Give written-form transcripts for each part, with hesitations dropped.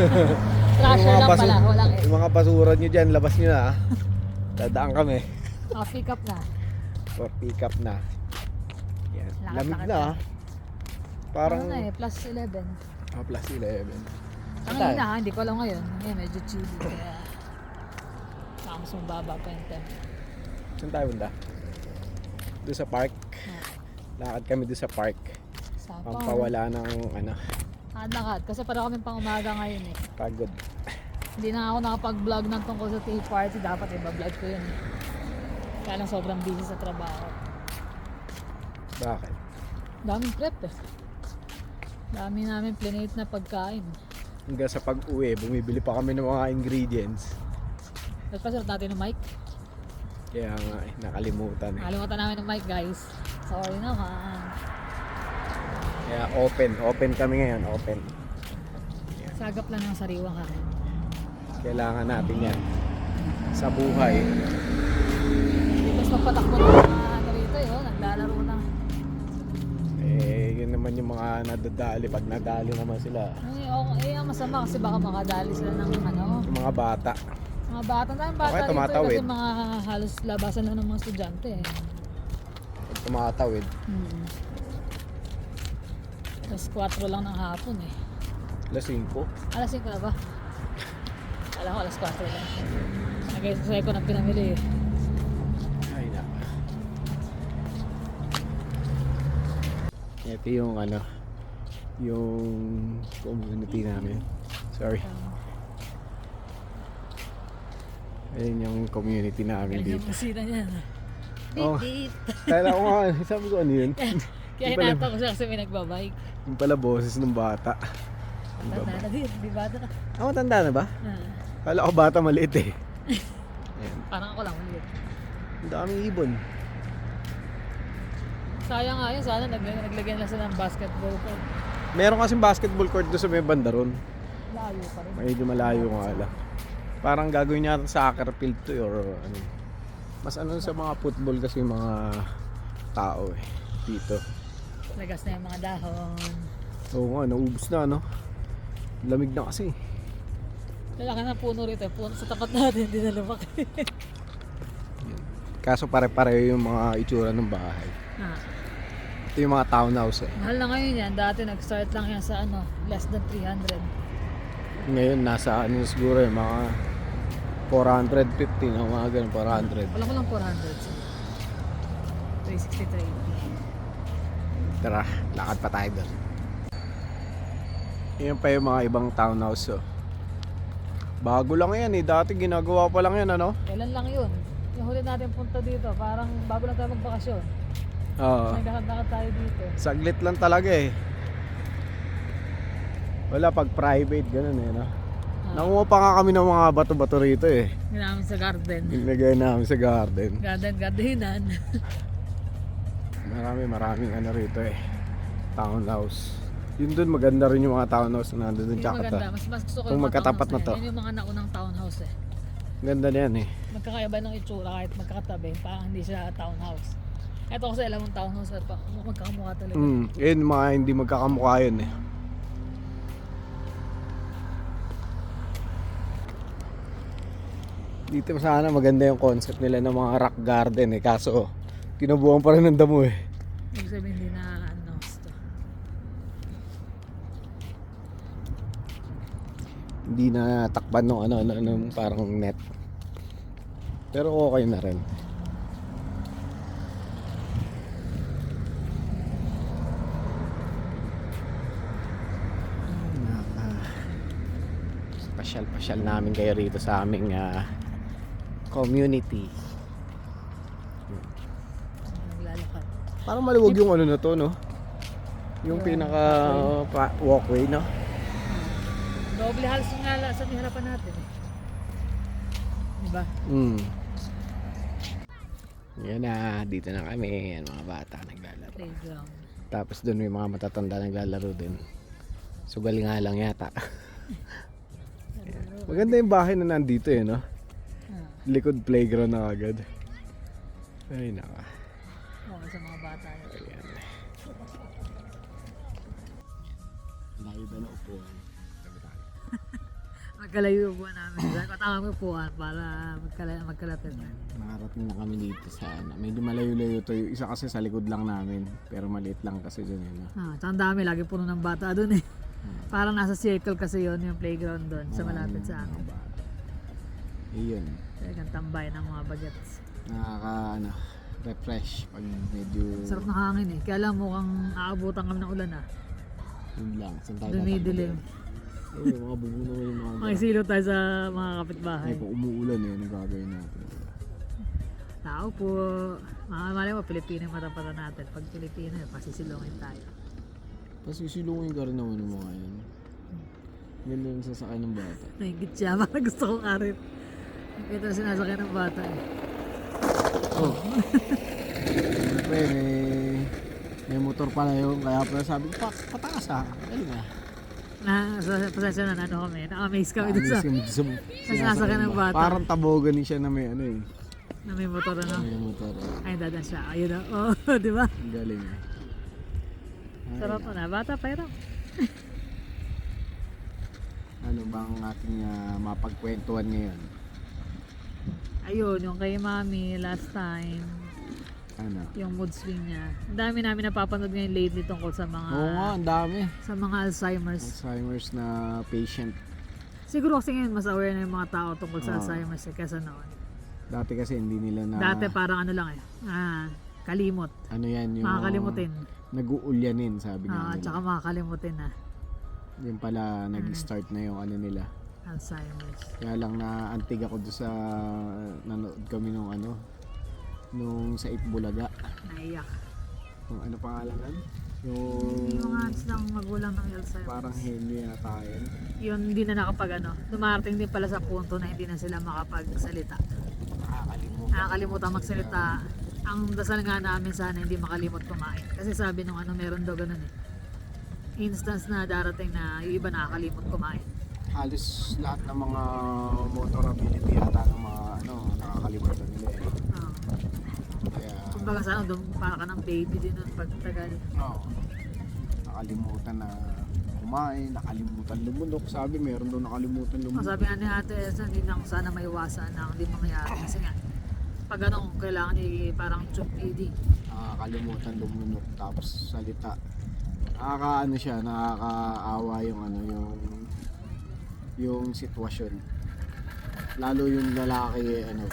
Trasher lang pala, walang S. Yung mga basura nyo dyan, labas nyo na. Dadaan kami. Pick up na. For pick up na. Yan. Lakad, Lamig lakad na. na. Parang Ano na plus 11. plus 11. Ang ina, hindi ko alam ngayon. Ngayon medyo chilly. Kaya mas mababa pa yung temp. Saan tayo bunda? Doon sa park. Lakad kami doon sa park. Pampawala ng ano. Lakad. Kasi para kami pang umaga ngayon eh. Pagod. Hindi na ako nakapag-vlog ng tungkol sa tea party. Dapat iba-vlog ko yun eh. Kaya lang sobrang busy sa trabaho. Bakit? Daming prep eh. Dami namin plinate na pagkain. Hanggang sa pag-uwi, bumibili pa kami ng mga ingredients. Nagpasarap natin ng mic. Kaya nga nakalimutan eh. Nakalimutan namin ng mic guys. Sorry naman. Kaya open kami ngayon, open. Sagap lang ng sariwang kanin. Kailangan natin yan sa buhay. Tapos magpatakbo ng mga ano rito yun, naglalaro na. Yun naman yung mga nadadali, pag nadali naman sila. Ang masama kasi baka makadali sila ng ano. Yung mga bata. Mga bata na yung bata Okay, dito tumatawid. kasi mga halos labasan lang ng mga estudyante eh. Pag tumatawid. Tapos 4 lang ng hapon eh. Alas 5. Alas 5 na ba? Alam ko alas 4 lang. Nag-exercise ko ng pinamili eh. Ay na. Ito yung ano, yung community namin. Sorry. Ayun yung community namin Galing dito. yung musina niya. Oh, Beep beep. kaya ko nga, sabi ko ano yun? Kaya hinata ko siya kasi may nagbabike. Yung pala boses ng bata. Tanda na din, di bata ka. Matanda na ba? Kala ko bata maliit eh. Ayan. Parang ako lang ulit. Ang daming ibon. Sayang nga yun, sana naglagyan lang sila ng basketball court. Meron kasing basketball court doon sa may banda ron. Layo pa rin. Medyo malayo nga lang. Parang gagawin niya soccer field to or ano. Mas ano sa mga football kasi yung mga tao eh dito. Lagas na yung mga dahon. Oo nga, naubos na no. Lamig na kasi. Lalaki na puno rito. Puno sa tapat natin, hindi na lumaki. Kaso pare-pareho yung mga itsura ng bahay. Ito yung mga townhouse eh. Mahal na ngayon yan. Dati nag-start lang yan sa ano, less than 300. Ngayon nasa ano siguro yung mga 450 na mga ganun, 400. Wala ko lang 400. So 360, 380. Tara, lakad pa tayo doon. Yan pa yung mga ibang townhouse oh. Bago lang yan eh, dati ginagawa pa lang yan ano? Kailan lang yun? Yung huli natin punta dito, parang bago lang tayo magbakasyon. Oo. Nagdakad-dakad tayo dito. Saglit lang talaga eh. Wala pag private ganun eh no? Nanguha pa nga kami ng mga bato-bato rito eh. Yung namin sa garden. Nilagay namin sa garden. Gardenan. Maraming ano rito eh. Townhouse. Yun dun maganda rin yung mga townhouse na nandun Yung tsaka maganda, mas gusto ko kung yung mga magkatapat townhouse na to. Yan yung mga naunang townhouse eh. Ganda na yan eh. Magkakaiba ng itsura kahit magkakatabi, parang hindi siya townhouse. Ito kasi alam mong townhouse at magkakamukha talaga. Yun mga hindi magkakamukha yun eh. Dito sana maganda yung concept nila ng mga rock garden eh. Kaso tinubuan pa rin ng damo eh. Ibig sabihin hindi na announce to. Hindi na takpan ng ano parang net. Pero okay na rin. Pasyal namin kayo rito sa aming community. Naglalakad. Parang maluwag yung ano na to no? Yung pinaka walkway no? Doble halos yung nga sa harapan natin eh. Diba? Yan na, dito na kami. Yan mga bata naglalaro. Playground. Tapos doon may mga matatanda naglalaro din. Sugal nga lang yata. Maganda yung bahay na nandito eh no? Likod playground na agad. Ay naka. Okay sa mga bata yun. Ayan. Layo ba na upuan? magkalayo po namin. Katama ko puan para magkalapit. Nakarating na kami dito sa ano. Medyo malayo-layo to. Yung isa kasi sa likod lang namin. Pero maliit lang kasi dyan yun. Tsaka ang dami, lagi puno ng bata doon eh. Parang nasa circle kasi yon yung playground doon sa malapit sa amin. Iyon. Talagang tambay ng mga bagets. Refresh pag medyo Sarap ng hangin eh. Kaya lang mukhang aabutan kami ng ulan ah. yun lang. Saan tayo Dumidilim. tatakbo? Mga bubo naman yung mga Makisilo tayo sa mga kapitbahay. Kung umuulan eh, anong gagawin natin? Tao po. Malay mo, Pilipino yung matapatan natin. Pag Pilipino, pasisilungin tayo. Pasisilungin ka rin naman yung mga yan. Yan lang yung sasakay ng bata. Naingit siya. Parang gusto kong arit. Nakita na sinasakyan ng bata eh. Oh. Siyempre, may motor pala yun. Kaya pala sabi ko, pataas ha. Dali na. Pasensya na ano kami. Na-amaze kami dun sa sinasakyan ng bata. Parang tabogan siya na may ano eh. Na may motor ano. May motor. Ay, dadan siya. Ayun na. Oh, di ba? Ang galing. Sarap na. Bata pero. Ano bang ating mapagkwentuhan ngayon? Ayun, yung kay mami last time. Ano? Yung mood swing niya. Ang dami namin napapanood ngayon lately tungkol sa mga Oo nga, ang dami. sa mga Alzheimer's. Alzheimer's na patient. Siguro kasi ngayon mas aware na yung mga tao tungkol sa Oo. Alzheimer's kaysa noon. Dati kasi hindi nila na... Dati parang ano lang eh. Kalimot. Ano yan yung... Makakalimutin. Nag-uulyanin sabi nga nila. Tsaka makakalimutin na. Yun pala nag-start na yung ano nila. Alzheimer's. Kaya lang naantig ako doon sa... Nanood kami nung ano... Nung sa Itbulaga. Naiyak. Kung ano pangalan? Yung mga ads ng magulang ng Alzheimer's. Parang Henry yata yan. Yun hindi na nakapag ano. Dumarating din pala sa punto na hindi na sila makapagsalita. Nakakalimutan magsalita. Ang dasal nga namin sana hindi makalimot kumain. Kasi sabi nung ano meron daw ganun eh. Instance na darating na yung iba nakakalimot kumain. Halos lahat ng mga motor ability yata ng mga ano, nakakalimutan nila eh. Kaya, Kumbaga sana para ka ng baby din nun pag tagal. nakalimutan na kumain, nakalimutan lumunok. Sabi meron doon nakalimutan lumunok. Sabi nga ni Ate Elsa, hindi na sana maiwasan na hindi mangyayari. Kasi nga, pag ano, kailangan parang chok feeding. Nakakalimutan lumunok tapos salita. Nakakaano siya, nakakaawa yung ano, yung sitwasyon. Lalo yung lalaki, ano,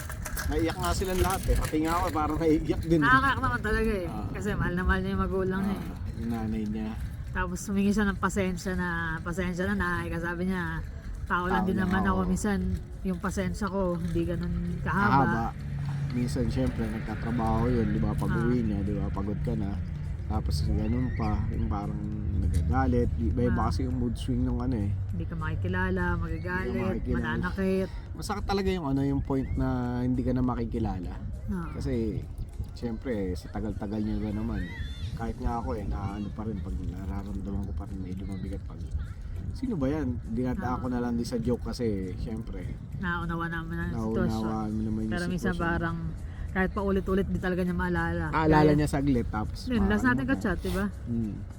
naiyak nga silang lahat eh. Pati nga ako, parang naiiyak din. Nakakayak naman talaga eh. Kasi mahal na mahal niya yung magulang niya eh. Yung nanay niya. Tapos humingi siya ng pasensya na nay. Kasi sabi niya, tao lang din naman ako. Minsan, yung pasensya ko, hindi ganun kahaba. Minsan, syempre, nagtatrabaho yun, di ba? Pag uwi niya, di ba? Pagod ka na. Tapos ganun pa, yung parang nagagalit. Iba-iba kasi yung mood swing ng ano eh. Hindi ka makikilala, magagalit, mananakit. Masakit talaga yung ano, yung point na hindi ka na makikilala. Kasi, Kasi, syempre, sa tagal-tagal niya ba naman, kahit nga ako eh, na ano pa rin, pag nararamdaman ko pa rin, medyo mabigat pag, sino ba yan? Dinata ako na lang din sa joke kasi, syempre, naunawa naman ang sitwasyon. naunawaan mo naman yung Pero minsan sitwasyon. parang, kahit pa ulit-ulit, di talaga niya maalala. Aalala niya saglit, tapos Yun, last natin ka. ka-chat, diba?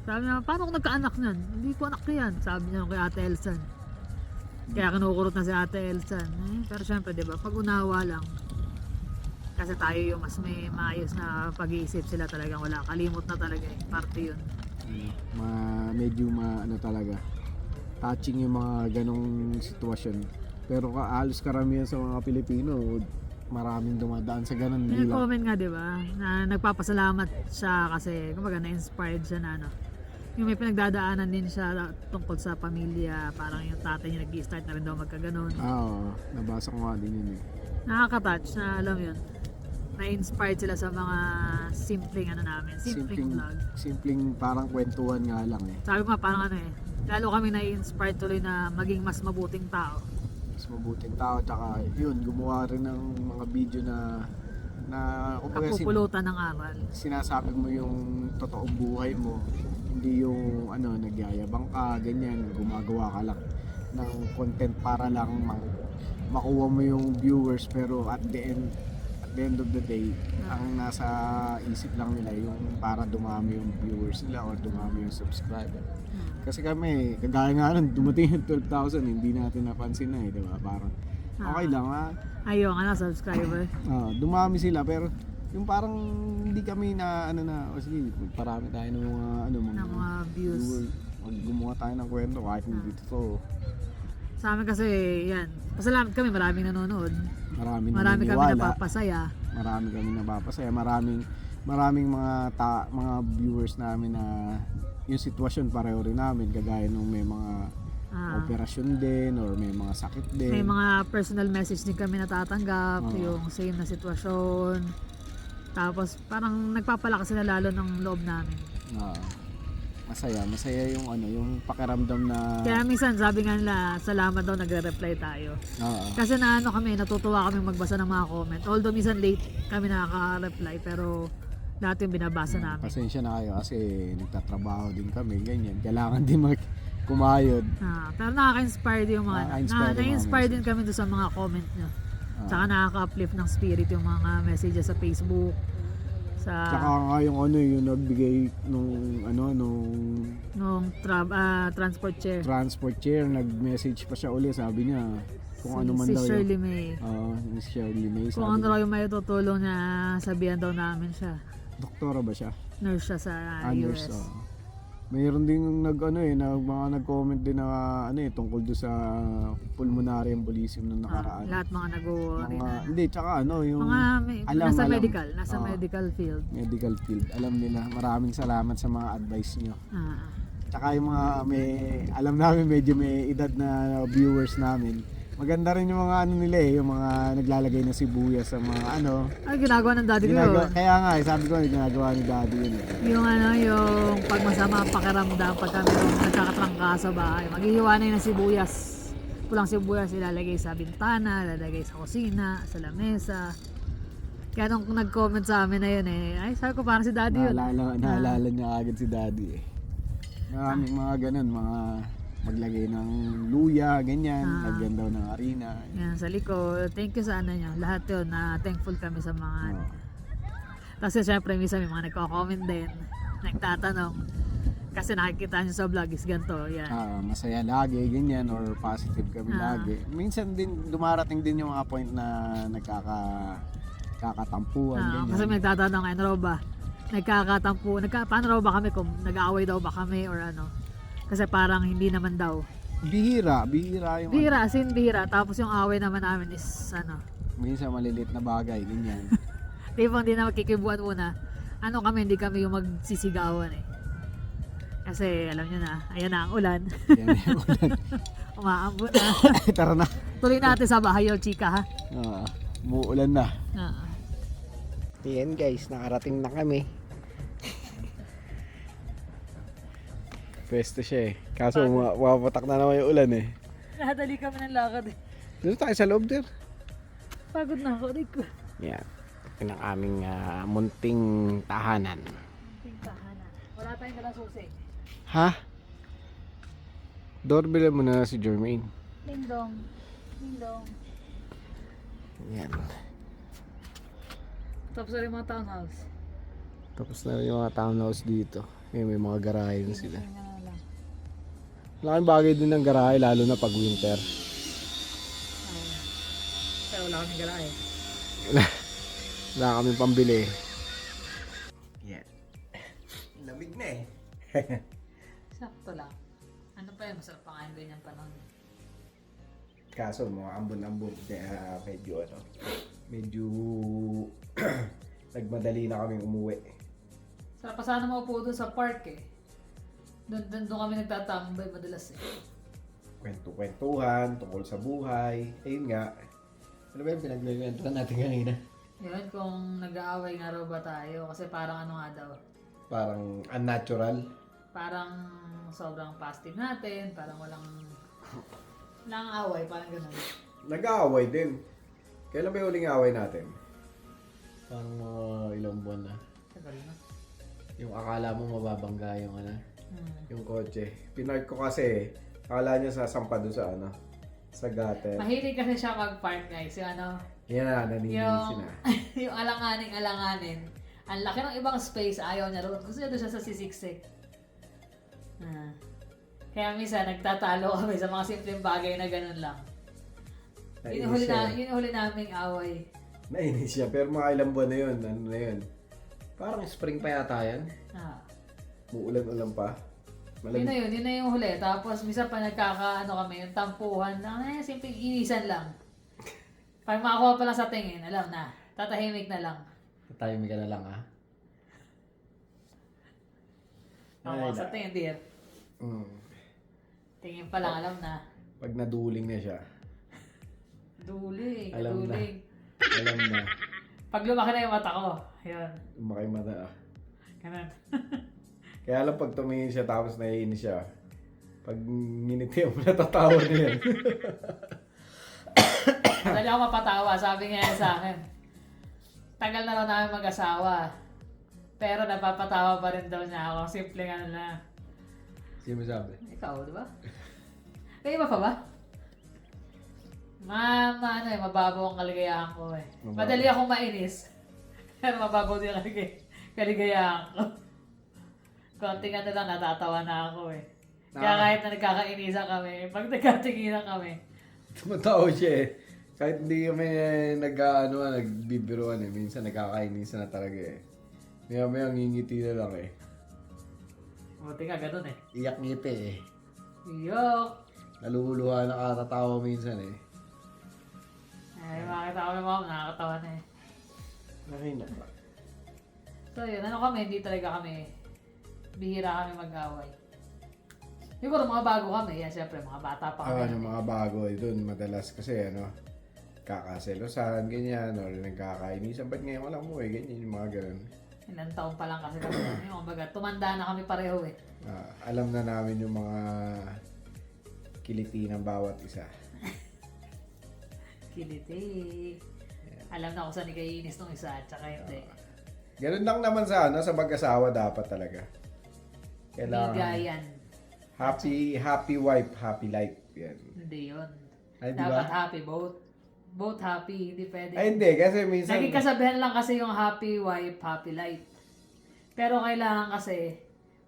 Sabi niya, paano kung nagkaanak niyan? Hindi ko anak yan. Sabi niya kay Ate Elsan. Kaya kinukurot na si Ate Elsan. Pero syempre, diba, pag unawa lang. Kasi tayo yung mas may maayos na pag-iisip, sila talagang wala. Kalimot na talaga eh. Parte yun. Medyo ano talaga, touching yung mga ganong sitwasyon. Pero halos karamihan sa mga Pilipino, maraming dumadaan sa ganon. May comment nga, diba, na nagpapasalamat siya kasi, kumbaga, na-inspired siya na ano. Yung may pinagdadaanan din siya tungkol sa pamilya, parang yung tatay niya nag-i-start na rin daw magkaganon. Oo, nabasa ko nga din yun eh. Nakaka-touch na alam yun. Na-inspired sila sa mga simpleng ano namin, simpleng vlog. Simpleng parang kwentuhan nga lang eh. Sabi ko nga parang ano eh, lalo kami na-inspired tuloy na maging mas mabuting tao. Mas mabuting tao, tsaka yun, gumawa rin ng mga video na kumbaga Kapupulutan ng aral. sinasabi mo yung totoong buhay mo, hindi yung ano, nagyayabang ka, ganyan, gumagawa ka lang ng content para lang makuha mo yung viewers, pero at the at the end of the day, ang nasa isip lang nila yung para dumami yung viewers nila or dumami yung subscriber. Kasi kami, kagaya nga nun, dumating yung 12,000, hindi natin napansin na di ba? Parang okay lang Ayun, subscriber. dumami sila pero yung parang hindi kami na o sige, parami tayo ng mga views. Gumawa tayo ng kwento kahit hindi totoo. Sa amin kasi, yan. Pasalamat kami, maraming nanonood. Marami kami naniniwala. napapasaya. Maraming mga viewers namin na yung sitwasyon pareho rin namin, kagaya nung may mga operasyon din or may mga sakit din. May mga personal message din kami natatanggap, yung same na sitwasyon. Tapos parang nagpapalakas na lalo ng loob namin. Masaya yung yung pakiramdam na Kaya minsan sabi nga nila, salamat daw nagre-reply tayo. Kasi kami, natutuwa kami magbasa ng mga comment. Although minsan late kami nakaka-reply, pero dati yung binabasa namin. Pasensya na kayo kasi nagtatrabaho din kami, ganyan. Kailangan din kumayod. Pero nakaka-inspire din yung mga na-inspire din kami doon sa mga comment nyo. Tsaka nakaka-uplift ng spirit yung mga messages sa Facebook. Tsaka nga yung yung nagbigay nung transport chair. Transport chair, nag-message pa siya uli, sabi niya kung ano man daw Shirley May. Si Shirley May. Kung ano raw yung may tutulong niya, sabihan daw namin siya. Doktora ba siya? Nurse siya sa US. Nurse, mayroon din mga nag-comment din na tungkol do sa pulmonary embolism nung nakaraan. Lahat mga nag-worry na. Hindi, tsaka yung nasa medical field. Medical field. Alam nila. Maraming salamat sa mga advice nyo. Tsaka yung mga alam namin medyo may edad na viewers namin. Maganda rin yung mga nila yung mga naglalagay na sibuyas sa mga Ay, ginagawa ng daddy ko. Kaya nga, sabi ko, ginagawa ni daddy yun. Yung yung pag masama ang pakiramdam, pag kami nagkakatrangka sa bahay, maghihiwa na yun ng sibuyas. Pulang sibuyas ilalagay sa bintana, ilalagay sa kusina, sa lamesa. Kaya nung nag-comment sa amin na yun ay sabi ko parang si daddy yun. Naalala niya agad si daddy Maraming mga ganun, mga maglagay ng luya, ganyan, lagyan daw ng harina. Yan, sa likod. Thank you sa nyo. Lahat yun, thankful kami sa mga Kasi syempre, minsan may mga nagko-comment din, nagtatanong. Kasi nakikita nyo sa vlog is ganito, yan. Masaya lagi, ganyan, or positive kami lagi. Minsan din, dumarating din yung mga point na nagkakatampuan, ganyan. Kasi may nagtatanong, ano raw ba? Paano raw ba kami kung nag-aaway daw ba kami or ano? Kasi parang hindi naman daw. Bihira yung bihira. Tapos yung away naman namin is minsan maliliit na bagay, ganyan. Tipong hindi na magkikibuan muna. Kami, hindi kami yung magsisigawan Kasi alam nyo na, ayan na ang ulan. Umaambon na. Tara na. Tuloy natin sa bahay yung chika ha. Umuulan na. Ayan guys, nakarating na kami. Pwesto siya Kaso mapapatak na naman yung ulan Nakadali kami ng lakad Dito tayo sa loob there. Pagod na ako, Rico. Yan. Ito ang aming munting tahanan. Wala tayong dalang susi. Ha? Doorbell mo na si Jermaine. Ding dong. Yan. Tapos na rin mga townhouse. Tapos na rin yung mga townhouse dito. May mga garahe din sila. Malaking bagay din ng garahe lalo na pag winter. Kaya wala kaming garahe. Wala kaming pambili. Yan. Lamig na Sakto lang. Ano pa yan? Masarap pa kain ganyan panahon. Kaso mga ambon-ambon medyo nagmadali na kaming umuwi. Sarap pa sana maupo doon sa park Doon kami nagtatambay madalas Kwento-kwentuhan tungkol sa buhay. Ayun nga. Ano ba yung pinagkwentuhan natin kanina? Yun, kung nag-aaway nga raw ba tayo. Kasi parang ano nga daw. Parang unnatural. Parang sobrang positive natin. Parang walang away. Parang gano'n. Nag-aaway din. Kailan ba yung huling away natin? Parang ilang buwan na. Tagal na. Yung akala mo mababangga yung yung kotse. Pinark ko kasi, akala niya sasampa doon sa sa gutter. Mahilig kasi siya mag-park guys. Yung Yan na, naninisin na. Yung alanganin. Ang laki ng ibang space, ayaw niya roon. Gusto niya doon siya sa sisiksik. Kaya minsan, nagtatalo kami sa mga simpleng bagay na ganun lang. Yun yung huli naming away. Nainis siya, pero mga ilang buwan na yun. Ano na yun? Parang spring pa yata yan. Muulan-ulan pa. Yun na yung huli. Tapos, minsan pa kami, yung tampuhan. Simpleng inisan lang. Pag makakuha pa lang sa tingin, alam na. Tatahimik na lang. Tatahimik ka na lang, ha? Makakuha sa tingin, dear. Tingin pa lang, alam na. Pag naduling na siya. Duling. Alam na. Alam na. Pag lumaki na yung mata ko, yun. Lumaki mata, ah. Ganun. Kaya lang pag tumingin siya tapos naiinis siya. Pag miniti mo, natatawa na yan. Madali ako mapatawa, sabi nga yan sa akin. Tagal na raw namin mag-asawa. Pero napapatawa pa rin daw niya ako. Simple nga na. Sino sabi? Ikaw, di ba? May iba pa ba? Mababaw ang kaligayahan ko eh. Mababaw. Madali akong mainis. Pero mababaw din ang kaligayahan ko. Konting lang, natatawa na ako eh. Kaya kahit na nagkakainisan kami, pag nagkatinginan kami. Tumatawa siya eh. Kahit hindi kami nagbibiruan eh. Minsan nagkakainisan na talaga eh. Maya ngingiti na lang eh. Buti nga, ganun eh. Iyak ngiti eh. Yok! Naluluha na katatawa minsan eh. Makakita ko ng mom, nakakatawa na eh. Nakina pa. So yun, hindi talaga kami, bihira kami mag-away. Siguro mga bago kami, yan syempre, mga bata pa kami. Yung mga bago eh, dun madalas kasi kakaselosan, ganyan, or nagkakainisan. Ba't ngayon wala mo eh, ganyan yung mga ganun. Ilang taon pa lang kasi kami. Yung kumbaga, tumanda na kami pareho eh. Alam na namin yung mga kiliti ng bawat isa. Kiliti. Alam na kung saan ikaiinis nung isa at saka hindi. Ganun lang naman sa mag-asawa dapat talaga. Kailangan Bigayan. happy wife, happy life. Yan. Hindi yun. Ay, di Dapat ba? happy, both happy, hindi pwede. Ay, hindi. Kasi minsan... Naging kasabihan lang kasi yung happy wife, happy life. Pero kailangan kasi,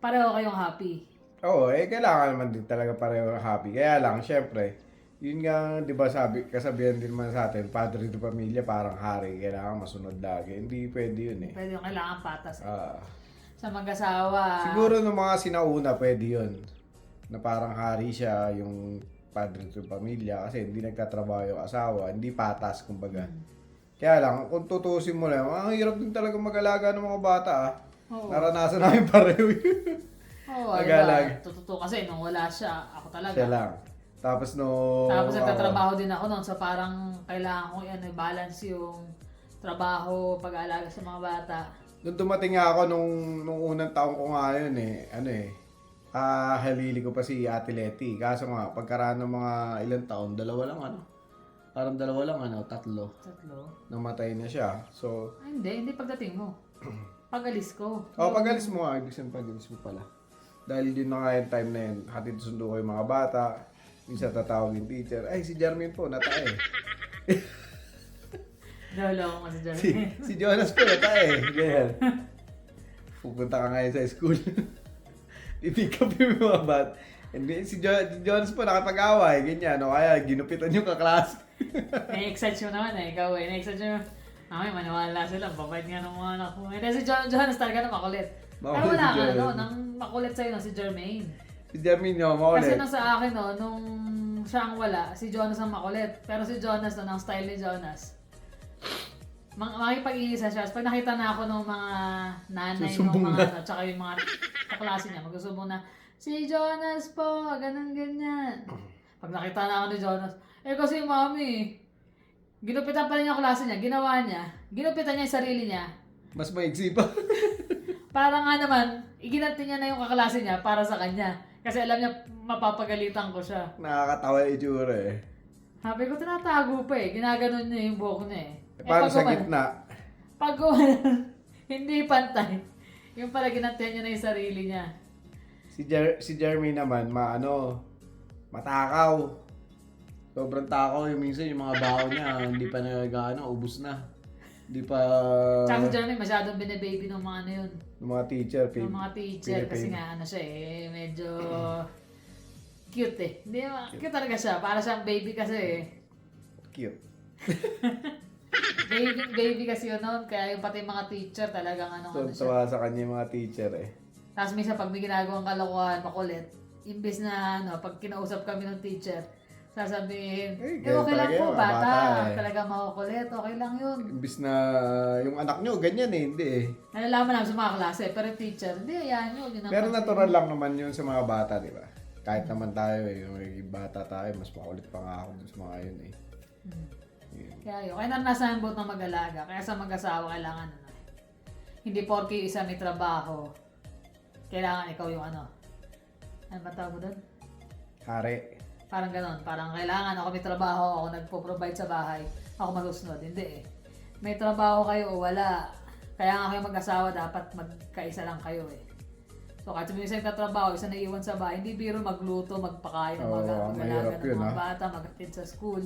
pareho kayong happy. Oo, kailangan naman din talaga pareho happy. Kaya lang, syempre, yun nga, di ba kasabihan din naman sa atin, padre de pamilya, parang hari, kailangan masunod lagi. Hindi pwede yun eh. Pwede yung kailangan patas. Ah. Sa mag-asawa. Siguro nung mga sinauna, pwede yun. Na parang hari siya, yung padre de pamilya, kasi hindi nagtatrabaho yung asawa, hindi patas, kumbaga. Kaya lang, kung tutusin mo lang, ang hirap din talaga mag-alaga ng mga bata ah. Oo. Naranasan namin pareho yun. Oo, Nag-aalaga. Totoo kasi nung wala siya, ako talaga. Siya lang. Tapos no... Tapos nagtatrabaho din ako noon, so parang kailangan ko balance yung trabaho, pag-aalaga sa mga bata. Nung dumating nga ako nung unang taong ko nga yun halili ko pa si Ate Leti. Kaso nga, pagkaraan ng mga ilang taon, parang dalawa lang tatlo. Namatay na siya. So... Ay, hindi pagdating mo. Pag-alis ko. Pag-alis mo nga. Ibig sabihin pag-alis mo pala. Dahil yun na nga yung time na yun. Hatid sundo ko yung mga bata. Minsan tatawag yung teacher. Ay, si Jermaine po, natae. Dahil ako nga si Jermaine. si Jonas po, natae. Ganyan. Pupunta ka ngayon sa school. I-pick up yung mga bata. Hindi, si Jonas po nakapag-away. Ganyan. O kaya, ginupitan yung kaklase. Na-excite mo naman ikaw eh. Na-excite mo. Maniwala sila. Babait nga ng mga anak mo. Hindi, si Jonas talaga na makulit. Pero wala ka nang makulit sa'yo si Jermaine. Si Jermaine nyo, makulit. Kasi nung sa akin nung siya ang wala, si Jonas ang makulit. Pero si Jonas ang style ni Jonas. Makipag-iisa siya. Pag nakita na ako ng mga nanay, ng mga tsaka yung mga kaklase niya, magsusumbong na, si Jonas po, ganyan. Pag nakita na ako ni Jonas, kasi mami, ginupitan pa rin yung klase niya, ginawa niya, ginupitan niya yung sarili niya. Mas maigsi pa. Para nga naman, iginanti niya na yung kaklase niya para sa kanya. Kasi alam niya, mapapagalitan ko siya. Nakakatawa yung itsura eh. Sabi ko, tinatago pa eh. Ginaganon niya yung buhok niya eh. Paano sa gitna? Pag hindi pantay. Yung pala ginantihan niya na yung sarili niya. Si Jeremy naman, matakaw. Sobrang takaw yung minsan yung mga baon niya, hindi pa nagano, ubus na. Hindi pa Tsaka si Jeremy masyadong bine-baby ng mga ano yun. yung mga teacher, Ng mga teacher kasi nga ano siya medyo cute eh. Hindi cute talaga siya. Para siyang baby kasi cute. baby kasi yun noon. Kaya yung pati yung mga teacher talagang ano siya. Tuwa sa kanya yung mga teacher eh. Tapos minsan pag may ginagawang kalokohan, makulit. Imbis na pag kinausap kami ng teacher, sasabihin, ganun okay lang talaga po, yun, bata. bata eh. Talaga makukulit, okay lang yun. Imbis na yung anak nyo, ganyan eh, hindi eh. Nalalaman namin sa mga klase, pero yung teacher, hindi, ayan yun. Pero natural lang naman yun sa mga bata, di ba? Kahit naman tayo eh, yung bata tayo, mas makulit pa nga ako dun sa mga yun eh. Yun. Kaya yun, kaya naranasan ang buot ng mag-alaga. Kaya sa mag-asawa, kailangan hindi porke yung isa may trabaho, kailangan ikaw yung ano ba tawag mo doon? Hari. Parang ganon, parang kailangan ako may trabaho, ako nagpo-provide sa bahay, ako masusunod. Hindi eh. May trabaho kayo o wala. Kaya nga kayo mag-asawa, dapat magkaisa lang kayo eh. So kahit sabihin isa yung katrabaho, isa na iwan sa bahay, hindi biro magluto, magpakain, mag-alaga ng mga bata, maghatid sa school.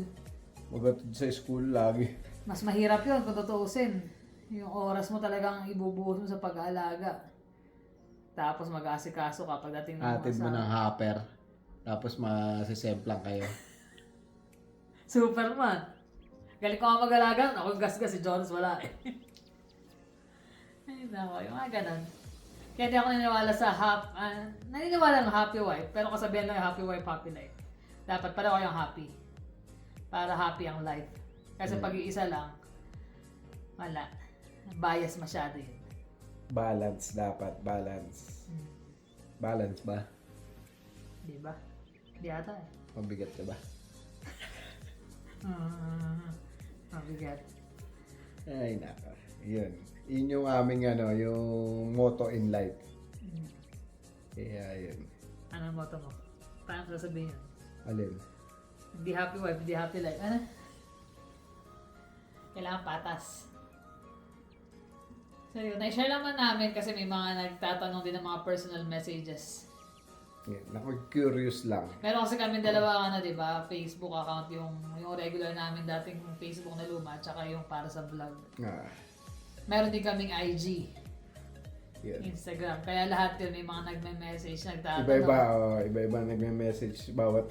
Magatid sa school lagi. Mas mahirap yun kung tutuusin. Yung oras mo talagang ibubuhos mo sa pag-aalaga. Tapos mag-aasikaso ka pagdating ng mga Atid mo ng hopper. Tapos masisemplang kayo. Superman. Galing ko nga mag-alaga. Ako gas-gas si Jonas wala eh. Ay nako, yung mga ganun. Kaya di ako naniniwala sa naniniwala ng happy wife. Pero kasabihan lang yung happy wife, happy life. Dapat pareho kayong happy. Para happy ang life. Kasi pag-iisa lang, wala. Bias masyado yun. Balance dapat, balance. Balance ba? Di ba? Di ata eh. Mabigat ka ba? Mabigat. Ay naka. Yun. Yun yung aming yung motto in life. Kaya yun. Ano ang motto mo? Paano sasabihin yun? Alin? Hindi happy wife, hindi happy life. Ano? Kailangan patas. So yun, na-share naman namin kasi may mga nagtatanong din ng mga personal messages. Yan. Curious lang. Meron kasi kami dalawa di ba? Facebook account, yung regular namin dating Facebook na luma, tsaka yung para sa vlog. Meron din kaming IG. Yan. Instagram. Kaya lahat yun, may mga nagme-message, nagtatanong. Iba-iba nagme-message bawat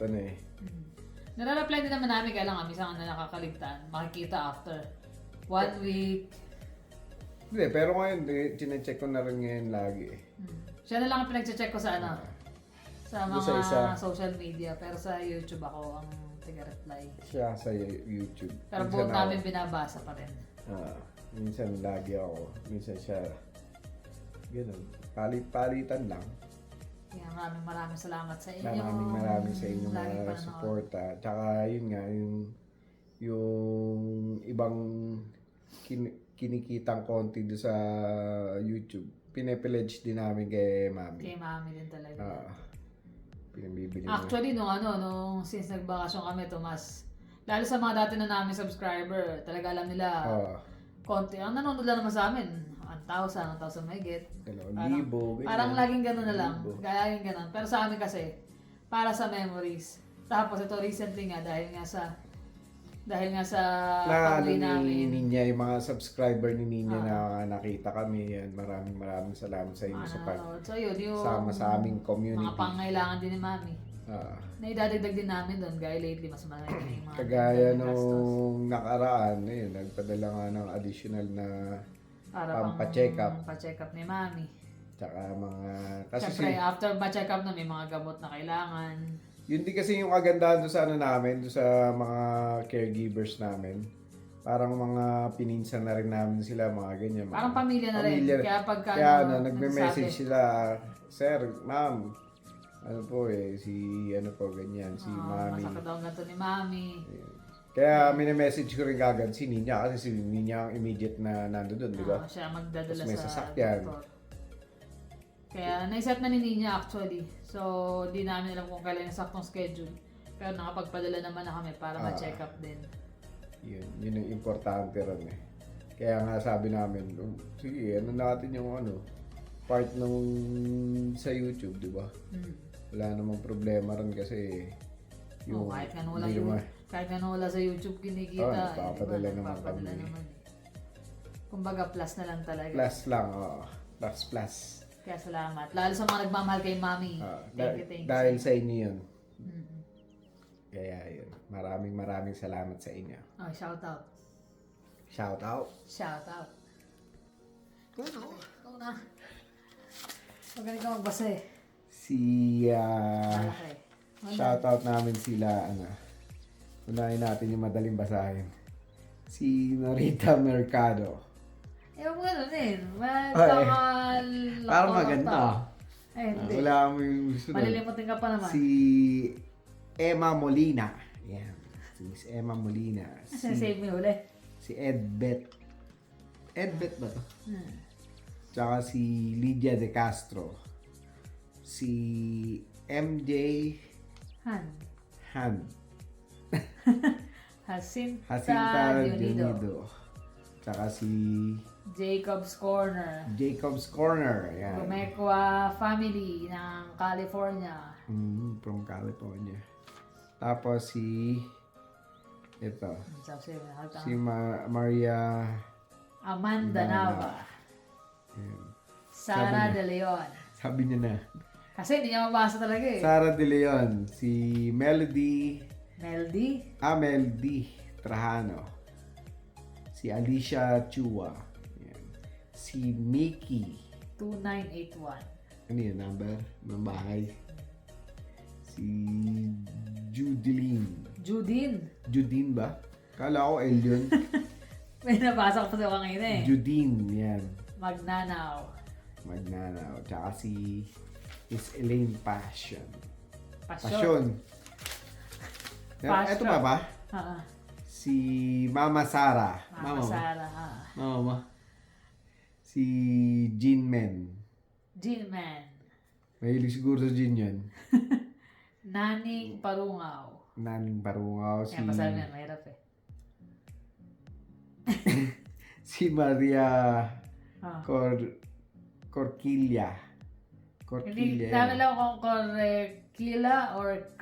Nare-reply din naman namin, kaya lang minsan na nakakaligtaan. Makikita after 1 week. Hindi, pero ngayon, chinecheck ko na rin ngayon lagi eh. Siya na lang ang pinag-check ko sa sa mga social media. Pero sa YouTube ako ang taga-reply. Siya sa YouTube. Pero buot namin binabasa pa rin. Minsan lagi ako. Minsan siya. Ganun. Palit-palitan lang. Kaya maraming salamat sa inyo. Maraming sa inyo mga suporta. Tsaka yun nga, yung ibang kinikitang konti doon sa YouTube. Pine-pledge din namin kay Mami. Kay Mami din talaga. Pinabibili Actually, nung since nagbakasyon kami, Tomas, lalo sa mga dati na namin subscriber, talaga alam nila, konti. Ang nanonood lang naman sa amin, 1,000 mahigit. 2,000. Parang laging gano'n na lang. Kaya yung gano'n. Pero sa amin kasi, para sa memories. Tapos ito recently nga, dahil nga sa pag-uwi namin. Ninya, yung mga subscriber ni Ninya na nakita kami. Yan, maraming salamat sa inyo sa So yun, yung sama sa aming community. mga pangailangan din ni Mami. Na idadagdag din namin doon. Gaya lately, mas marami yung mga kagaya nung nakaraan, nagpadala nga ng additional na pampacheck up. Pa-check up ni Mami. Tsaka mga... Siyempre, after pa-check up na may mga gamot na kailangan. Yun din kasi yung kagandahan doon sa namin, doon sa mga caregivers namin. Parang mga pininsan na rin namin sila, mga ganyan. Parang pamilya na rin. Kaya pagka nagme-message sila, Sir, Ma'am, si Mami. Masakit daw nga to ni Mami. Kaya mini-message ko rin kagad si Ninya kasi si Ninya ang immediate na nandoon, di ba? Siya magdadala may sa sasakyan. doktor. Kaya naiset na ni Ninya actually. So, di namin alam kung kailan yung saktong schedule. Pero nakapagpadala naman na kami para ma-check up din. Yun ang importante ron eh. Kaya nga sabi namin, sige, natin yung part nung sa YouTube, di ba? Wala namang problema ron kasi kahit nga wala Kahit ano wala sa YouTube kinikita. Nagpapadala naman Nagpapadala kami. naman. Kumbaga plus na lang talaga. Plus lang, oo. Plus. Kaya salamat. Lalo sa mga nagmamahal kay Mami. Thank you. Dahil sa inyo yun. Mm-mm. Kaya yun. Maraming salamat sa inyo. Oh, shout out. Shout out. Shout out. Ikaw na. Magaling ka magbasa eh. Malaki. Shout out namin sila, unahin natin yung madaling basahin. Si Norita Mercado. Ewan mo ganun eh. Parang maganda. Hindi. Wala kami gusto doon. Malilimutin ka pa naman. Si Emma Molina. Yan. Si Miss Emma Molina. Save me uli. Si Edbet. Edbet ba to? Hmm. Tsaka si Lydia De Castro. Si MJ Han. Jacinta Jacinta Dionido. Dionido. Tsaka si Jacob's Corner. Jacob's Corner. Yan. Gumekwa family ng California. From California. Tapos si ito. Si Maria Amanda Nava. Yan. Sara De Leon. Sabi niya na. Kasi hindi niya mabasa talaga eh. Sara De Leon. Si Melody Trajano. Si Alicia Chua. Yan. Si Mickey. 2981. Ano yun? Number? Ng bahay. Si Judine ba? Kala ko L yun. May nabasa ko pa sa kanina eh. Judine. Yan. Magnanaw. Tsaka si Miss Elaine Passion. Passion. Ito ba? Si Mama Sara. Mama Sara. Mama. Si Jean Man. Mahilig siguro sa Jean yun. Naning Parungaw. Si... Kaya masabi yan, mahirap eh. si Maria Ah. Corquilla. Hindi namin alam kung Corquilla or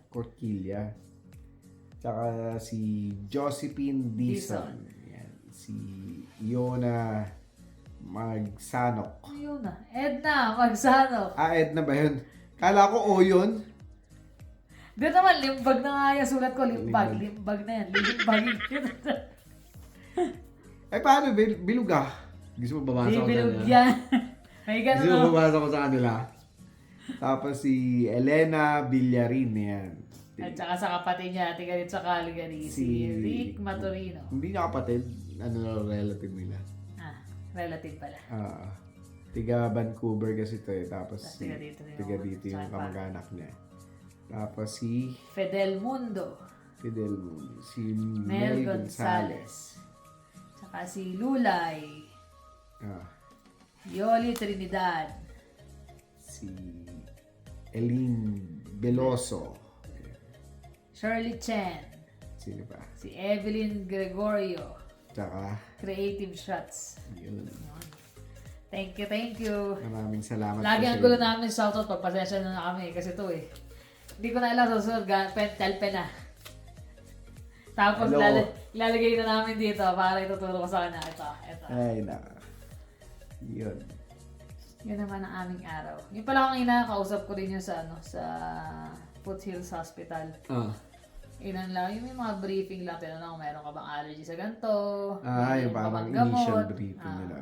Corquilla. Tsaka si Josephine Dizon. Yan. Si Iona Magsanok. Ayun na. Edna Magsanok. Edna ba yun? Kala ko O yun. Dito naman, limbag na nga yung sulat ko. Limbag na yan. Limbag. Paano? Bilog ah. Gusto mo babasa ko sa Bilog kanila? yan. May Gusto gano'n mo babasa ko sa kanila? Tapos si Elena Villarin. Yan. At saka sa kapatid niya, tiga dito sa Calgary, si Rick Maturino. Hindi niya kapatid. Relative nila. Relative pala. Tiga Vancouver kasi ito eh. Tapos Tiga dito yung kamag-anak niya. Tapos si Fidel Mundo. Si Mel Gonzalez. Saka si Lulay. Yoli Trinidad. Si Eileen Veloso. Shirley Chen. Sino pa? Si Evelyn Gregorio. Tsaka Creative Shots. yun. Thank you. Maraming salamat. Lagi po ang sa gulo inyo. namin sa shoutout. Pagpasensya na kami kasi ito eh. Hindi ko na alam susunod. Telpe na. Tapos Hello. lalagay na namin dito para ituturo ko sa kanya. Ito. Ay, naka. Yun. Yun naman ang aming araw. Yung pala kanina, kausap ko rin yun sa Foothills Hospital. Inan lang, yung may mga briefing lang, tinanong kung meron ka bang allergy sa ganito. Yung parang initial briefing nila.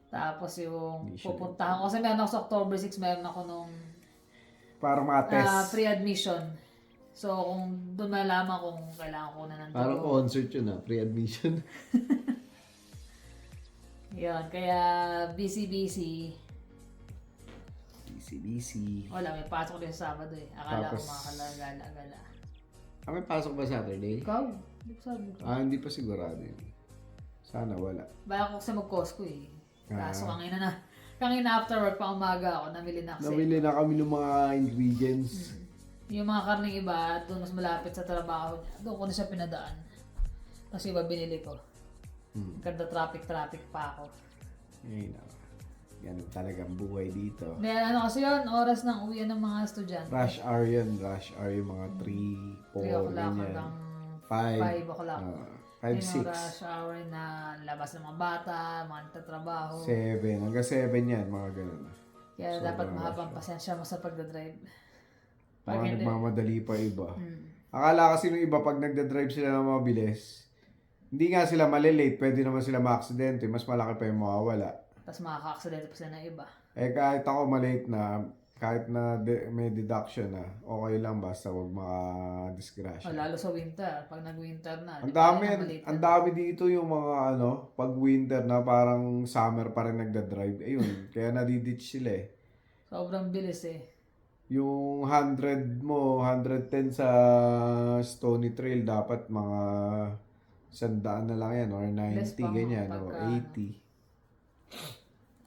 Tapos yung Initial pupuntahan ko, kasi meron ako sa October 6, meron ako nung Parang mga test. pre-admission. So, kung doon malaman kung kailangan ko na ng Parang concert yun pre-admission. Yun, kaya busy. Busy. Wala, may pasok din sa Sabado eh. Akala ko Tapos- makakalagala. May pasok ba Saturday? Ikaw? Hindi ko sabi ko. Hindi pa sigurado yun. Sana wala. Baka ako kasi mag-Costco eh. Kaso Ah. kanina after work pa umaga ako, namili na kasi. Nabili na kami ng mga ingredients. Yung mga karning iba, doon mas malapit sa trabaho niya. Doon ko na siya pinadaan. Kasi iba binili ko. Ganda traffic pa ako. Ayun na. Ganun talagang buhay dito. May ano kasi yun, oras ng uwi ng mga estudyante. Rush hour yun. Rush hour yung mga 3, 3 4, o'clock ganyan. hanggang 5. 5 o'clock. 5, Yun yung 6. rush hour na labas ng mga bata, mga nagtatrabaho. 7. Hanggang 7 yan. Mga ganun. Kaya Sobrang dapat rush mahabang hour. pasensya mo sa pagdadrive. Pag Mga hindi, nagmamadali pa iba. hmm, Akala kasi nung iba pag nagdadrive sila ng mabilis, hindi nga sila malilate, pwede naman sila ma-aksidente, mas malaki pa yung mawawala. tapos makaka-accident pa sila ng iba. Eh kahit ako malate na, kahit na may deduction na, okay lang basta wag O, maka-disgrasya. lalo sa winter, pag nag-winter na. Ang di ba, dami, yan ang maliit ang na- dami dito yung mga pag winter na parang summer pa rin nagdadrive. Ayun, kaya nadiditch sila eh. Sobrang bilis eh. Yung 100 mo, 110 sa Stony Trail, dapat mga 100 na lang yan or 90, Less pa nga ganyan, o pagka, 80.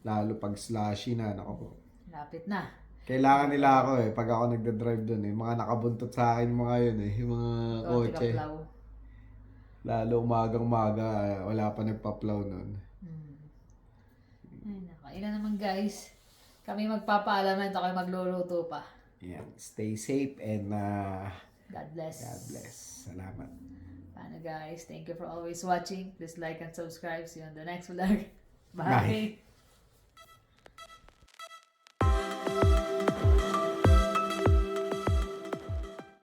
Lalo pag slushy na, nako. Lapit na. Kailangan nila ako eh, pag ako nagdadrive doon eh. Mga nakabuntot sa akin yung mga yun eh, yung mga Konti kotse. ka plow. Lalo umagang-maga, wala pa nagpa-plow nun. Ay, naka. Ilan naman guys. Kami magpapaalam na ito kayo magluluto pa. Yan, stay safe and God bless. God bless. Salamat. Paano guys? Thank you for always watching. Please like and subscribe. See you on the next vlog. Bye. Bye.